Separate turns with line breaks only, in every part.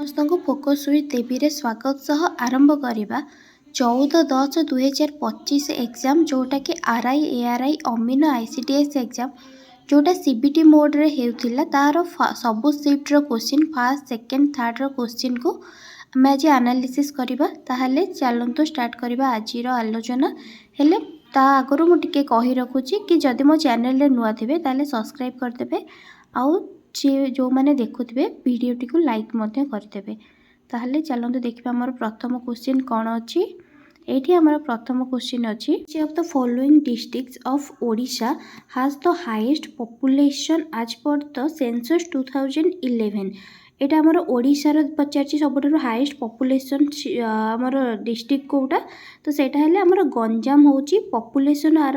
ସମସ୍ତଙ୍କୁ focus with ଦେବୀରେ ସ୍ୱାଗତ ସହ ଆରମ୍ଭ କରିବା 14/10/2025 ଏକ୍ଜାମ୍ ଯେଉଁଟାକି RI, ARI ଅମିନ ICDS ଏକ୍ଜାମ୍ ଯେଉଁଟା CBT ମୋଡ଼୍ରେ ହେଉଥିଲା ତାର ସବୁ ସିଫ୍ଟର କ୍ୱେଶ୍ଚିନ୍ ଫାର୍ଷ୍ଟ ସେକେଣ୍ଡ ଥାର୍ଡ଼ର କ୍ୱେଶ୍ଚିନ୍କୁ ଆମେ ଆଜି ଆନାଲିସିସ୍ କରିବା। ତାହେଲେ ଚାଲନ୍ତୁ ଷ୍ଟାର୍ଟ କରିବା ଆଜିର ଆଲୋଚନା। ହେଲେ ତା ଆଗରୁ ମୁଁ ଟିକେ କହି ରଖୁଛି କି ଯଦି ମୋ ଚ୍ୟାନେଲରେ ନୂଆ ଥିବେ ତାହେଲେ ସବସ୍କ୍ରାଇବ୍ କରିଦେବେ ଆଉ ଯେଉଁମାନେ ଦେଖୁଥିବେ ଭିଡ଼ିଓଟିକୁ ଲାଇକ୍ ମଧ୍ୟ କରିଦେବେ। ତାହେଲେ ଚାଲନ୍ତୁ ଦେଖିବା ଆମର ପ୍ରଥମ କ୍ୱେଶ୍ଚିନ୍ କ'ଣ ଅଛି। ଏଇଠି ଆମର ପ୍ରଥମ କ୍ୱେଶ୍ଚିନ୍ ଅଛି which of the following districts of Odisha has the highest population as per the census 2011। ଏଇଟା ଆମର ଓଡ଼ିଶାର ପଚାରିଛି ସବୁଠାରୁ ହାଇଏଷ୍ଟ ପପୁଲେସନ୍ ଆମର ଡିଷ୍ଟ୍ରିକ୍ଟ କେଉଁଟା, ତ ସେଇଟା ହେଲେ ଆମର ଗଞ୍ଜାମ ହେଉଛି। ପପୁଲେସନ୍ ଆର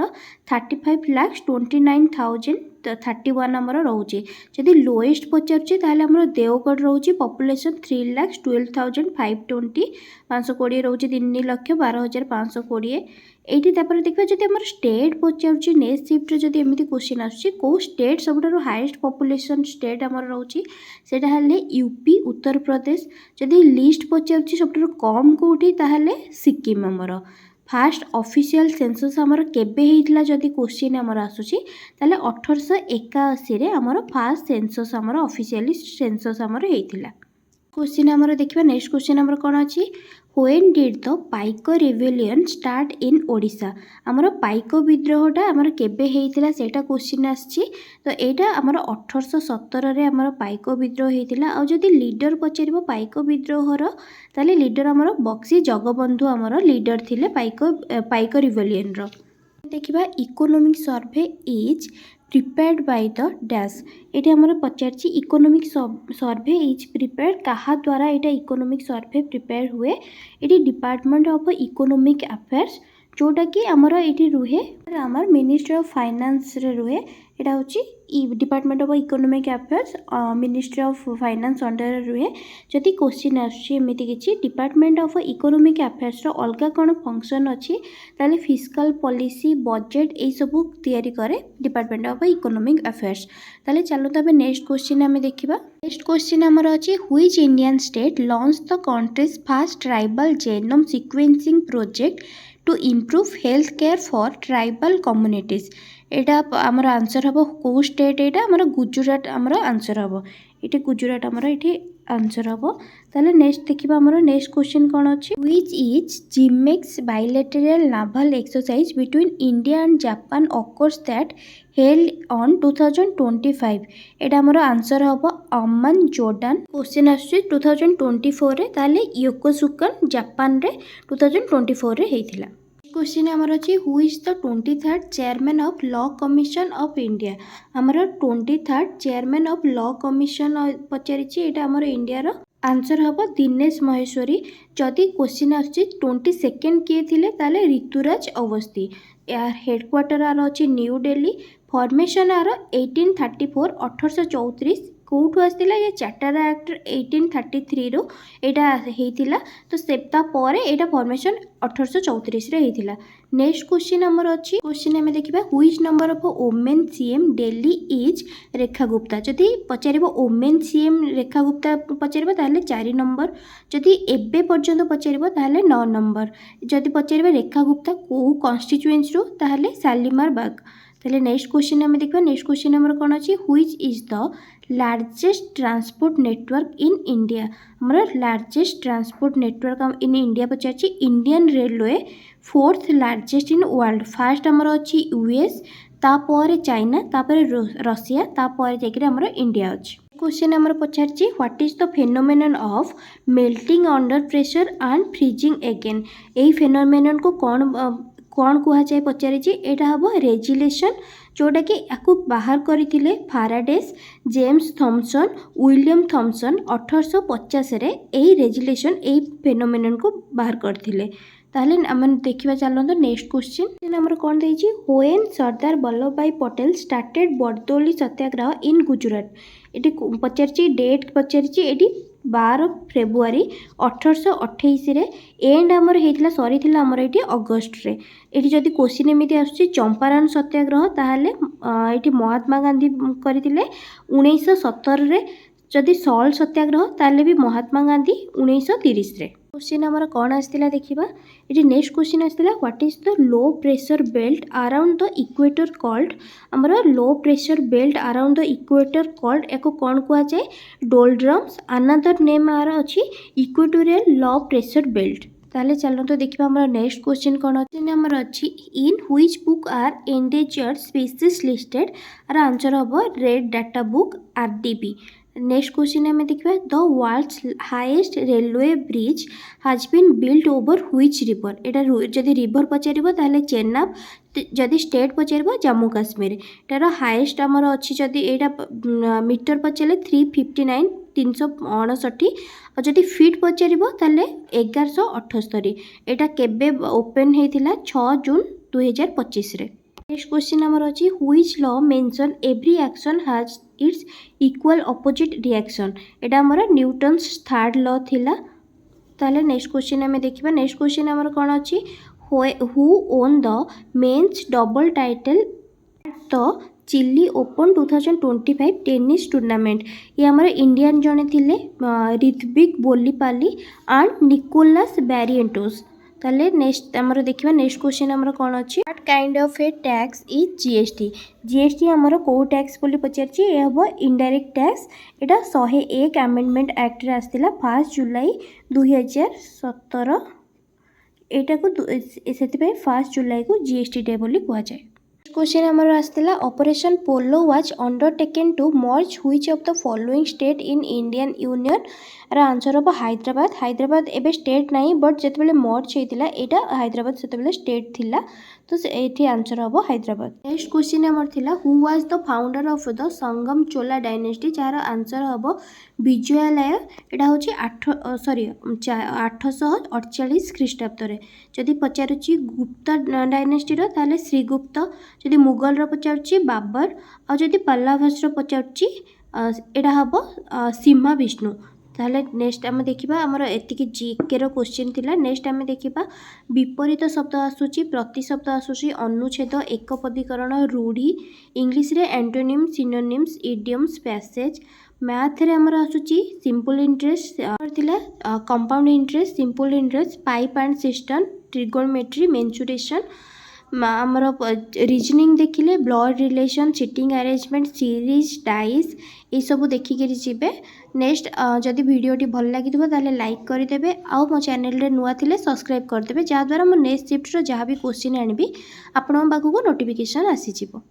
35,29,031 ଆମର ରହୁଛି। ଯଦି ଲୋଏଷ୍ଟ ପଚାରୁଛି ତାହେଲେ ଆମର ଦେଓଗଡ଼ ରହୁଛି ପପୁଲେସନ୍ 3,12,520 520 ରହୁଛି 3,12,520। এইটি তারপরে দেখবা যদি আমার স্টেট পচারুছি নেক্সট সিফ্টরে যদি এমিতি কোশ্চিন আসছে কেউ স্টেট সবুঠারু হাইয়েস্ট পপুলেসন স্টেট আমার রয়েছে সেটা হলে यूपी उत्तरप्रदेश। যদি লিস্ট পচারুছি সবুঠারু কম কোটি তাহলে সিকিম আমার। ফার্স্ট অফিসিয়াল সেন্সস আমার কেবে হয়েছিল যদি কোশ্চিন আমার আসুচি তাহলে 1881 আমার ফার্স্ট সেন্সস আমার অফিসিয়ালি সেন্সস আমার হয়েছিল। क्वेश्चन आमर देखिए नेक्स्ट क्वेश्चन आमर कौन अच्छी when did the pike rebellion start in Odisha. आमर पाइक विद्रोहटा आमर केबे हेइतिला सेटा क्वेश्चन आछि। तो एटा आमर 1817 रे आमर पाइक विद्रोह हेइतिला। आ जदि लीडर पचारिबो पाइक विद्रोहर ताले लीडर आमर बक्सी जगबंधु आमर लीडर थिले पाइक रिवेलियन रो। देखिबा economic survey is prepared by the dash. ये आमर पचार इकोनॉमिक सर्वे इज प्रिपेयर्ड कहा द्वारा ये इकोनॉमिक सर्वे प्रिपेयर हुए। ये डिपार्टमेंट ऑफ इकोनॉमिक अफेयर्स जोटा कि आमर ये रुहे आमर मिनिस्ट्री ऑफ फाइनेंस रे रुहे। यहाँ हूँ department of economic affairs ministry of finance under रुहे। जदि क्वेश्चन आमती किसी डिपार्टमेंट ऑफ इकोनॉमिक अफेयर्स अलग कौन फंक्शन अच्छी ताले फिस्कल पॉलिसी बजेट ये सब तैयारी करे डिपार्टमेंट ऑफ इकोनॉमिक अफेयर्स। ताले चलो तो नेक्स्ट क्वेश्चन आम देखा। नेक्स्ट क्वेश्चन आमर अच्छी which Indian state launch the country's first tribal genome sequencing project to improve health care for tribal communities. यहाँ आमर आंसर हम कौ स्टेट यहाँ आमर गुजरात आमर आंसर हम ये गुजरात आमर ये आंसर हम। ताले नेक्स्ट देखिए आमर नेक्स्ट क्वेश्चन कौन अच्छी which is JIMEX bilateral novel exercise between India and Japan occurs that held on 2025। यहाँ आमर आंसर हम अमन जोर्डान। क्वेश्चन आसुची 2024 रे ताले योकोसुका जापान रे 2024 रे हेइथिला। क्वेश्चन आमर अच्छी who is the 23rd chairman of law commission of India. आमर 23rd chairman of law commission पचारि यहाँ आमर इंडिया रो आंसर हम दिनेश महेश्वरी। जदि क्वेश्चन आसुची 22nd किए थिले ताले ऋतुराज अवस्थी। यार हेडक्वार्टर आर अच्छी न्यू दिल्ली। फॉर्मेशन आर 1834 1834 कौटू आसला ये चार्टर एक्ट 1833 रो यहाँ होता। तो सेता परे यहाँ फॉर्मेशन 1834 रे होता। नेक्स्ट क्वेश्चन आमर अच्छी क्वेश्चन आम देखा which number of women CM Delhi is Rekha Gupta. जदि पचार वोमेन सीएम रेखा गुप्ता पचार ताहले 4 नंबर। जदि एबे पर्यंत पचार ताहले 9 नंबर। जदि पचार रेखा गुप्ता को कन्स्टिट्यूएंसी रो ताहले शालीमार बाग। ताहले नेक्स्ट क्वेश्चन आम देखा। नेक्स्ट क्वेश्चन आमर कौन अच्छी which is the largest transport network in India. हमारा largest transport network in India पचार Indian railway 4th largest in world. फास्ट आमर अच्छी यूएस तापर चाइना तापर रशिया तापर जाकर आमर इंडिया अच्छी। क्वेश्चन आमर पचार what is the phenomenon of melting under pressure and freezing again. यही फेनोमेनन को कौन कह जाए पचारि यहाँ हम रेजिलेशन जोटा कि आपको बाहर करते फाराडेस जेम्स थॉमसन विलियम थॉमसन 1850 रे यही रेजिलेशन यही फेनोमेनन को बाहर करते। ताहले आम देखा चलते नेक्स्ट क्वेश्चन आमर कौन देछि व्हेन सरदार वल्लभ भाई पटेल स्टार्टेड बरदौली सत्याग्रह इन गुजरात। ये पचार डेट पचार ये 12 फेब्रुआरी 1828 एंड आमर होता सरी आमर ये अगस्ट रे। ये जदि क्वेश्चन एमती आसुची चंपारण सत्याग्रह ताहले ये महात्मा गांधी करते 1917 जदि सल्ट सत्याग्रह ताले भी महात्मा गांधी 1930 रे। क्वेश्चन आमर कौन आसला देखा ये नेक्स्ट क्वेश्चन आसला what is the low pressure belt around the equator called. आमर low pressure belt around the equator called एको कौन कह जाए डोल्ड्रम्स। अनदर नेम आर अच्छी इक्वेटोरियल लो प्रेशर बेल्ट। ताले चलो तो देखिए आमर नेक्स्ट क्वेश्चन कौन अच्छे आमर अच्छी in which book are endangered species listed. आर आंसर हम red data book RDB। Next question आम देखा the world's highest railway bridge has been built over which river. यहाँ जदि रिवर पचार ताले चेनाब, जदि स्टेट पचार जम्मू काश्मीर। यार हाईएस्ट आमर अच्छी जदि यहाँ मीटर पचारे 359 359 और जदि फिट पचार ताले 1178। यहाँ केबे ओपन होता 6 जून 2025 रे। नेक्स्ट क्वेश्चन आमर अच्छी which law mention every action has its equal opposite reaction. यहाँ आमर न्यूटन्स थर्ड लॉ थिला। ताले नेक्स्ट क्वेश्चन आम देखा नेक्स्ट क्वेश्चन आमर कौन अच्छी who won the men's double title the Chile open 2025 tennis tournament. ये आमर इंडियन जड़े थिले Rithvik Bollipalli and Nicolas Barrientos. ताले नेक्स्ट आमर देखा नेक्स्ट क्वेश्चन आमर कौन अच्छी what kind of a tax is GST। GST आमर को टैक्स बोली पचार ये हम इनडायरेक्ट टैक्स। यहाँ 101 अमेंडमेंट एक्ट रे आसला 1 जुलाई 2017। यहाँ को से 1 जुलाई को GST डे बोली कह जाए। क्वेश्चन आमर आसला operation polo was undertaken to merge which of the following state in Indian union. यार आंसर हम हैदराबाद। हैदराबाद एबे स्टेट नहीं बट जिते मर्ज होता यहाँ हैदराबाद से स्टेट थिला तो ये आंसर हम हैदराबाद। नेक्स्ट क्वेश्चन आमर थिला who was the founder of the Sangam Chola dynasty. Jar answer हम विजयालय। यहाँ हूँ 848 ख्रीष्टाब्द। जदि पचारुची गुप्ता डायनेस्टीर ताले श्रीगुप्त। जदि मुगल पचारुची बाबर और जदि पल्लवास पचारुची यहाँ हम सीमा विष्णु। ताले नेक्स्ट आम देखा आमर एतिकी जीके रो क्वेश्चन थिला। नेक्स्ट आम देखा विपरीत शब्द आसूची प्रति शब्द आसूची अनुच्छेद एकपदीकरण रूढ़ी इंग्लिश रे antonym synonyms idioms passage. Math रे आमर आसूची सिंपल इंटरेस्ट थिला compound interest simple interest pipe and cistern trigonometry mensuration. आमर रीजनिंग देखिले blood relation seating arrangement series dice ये सब देखिक जी। नेक्स्ट जदि वीडियोटी भल लगी ताले लाइक करदे आउ मो चैनल रे नुआ थिले सब्सक्राइब करदे जहाँद्वारा मो नेक्स्ट शिफ्ट जहाँ भी क्वेश्चन आनी आपण पाखक नोटिफिकेशन आसीजिवो।